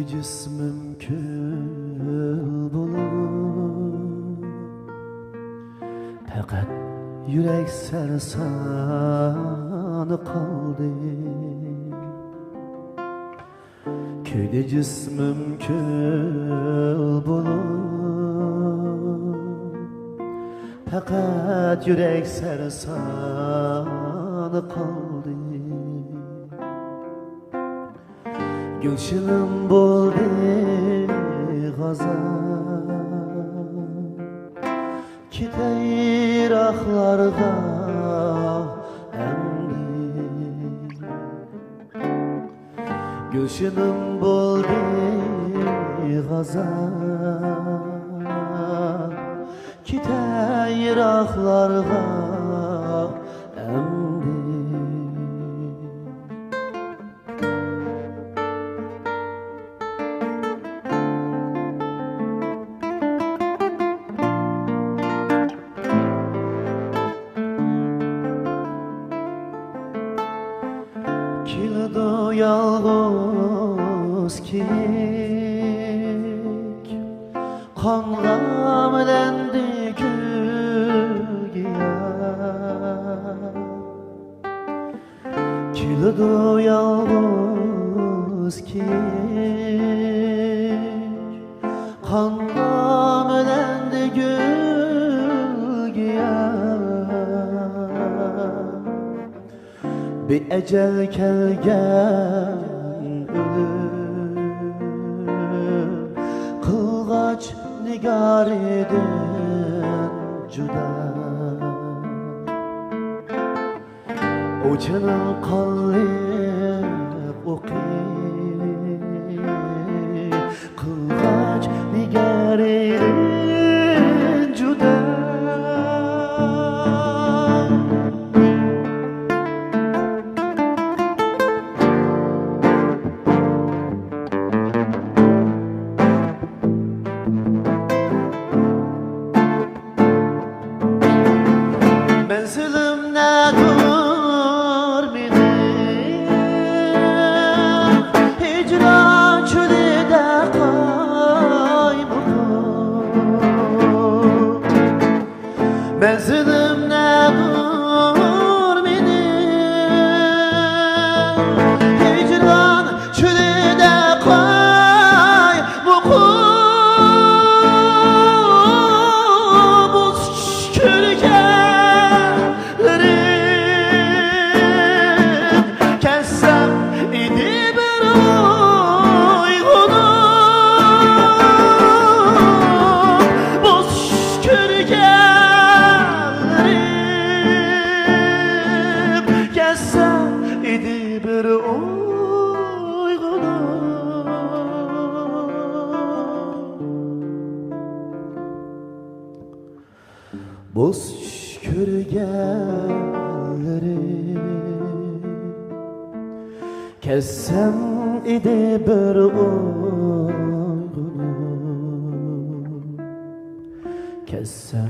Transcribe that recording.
cismim kül bulup Fakat yürek sersanı kaldı Köyde cismim kül bulup Fakat yürek sersanı kaldı Gülşinim buldu gazan Kiteyir ahlarga emdi Gülşinim buldu gazan Kiteyir ahlarga emdi Kildu yalğız kik Kanğa melendi güya Kildu yalğız kik Kanğa melendi güya Bir ecel kelgen ölüm Kılgaç nigar edin cüda O canım kallip oki Kılgaç nigar edin cüda Menzilim nedir benim Hicran çölüde kaybolur Menzilim nedir benim Hicran çölüde kaybolur Buz kürken Boz kürgenleri Kessem idi bir uygunu Kessem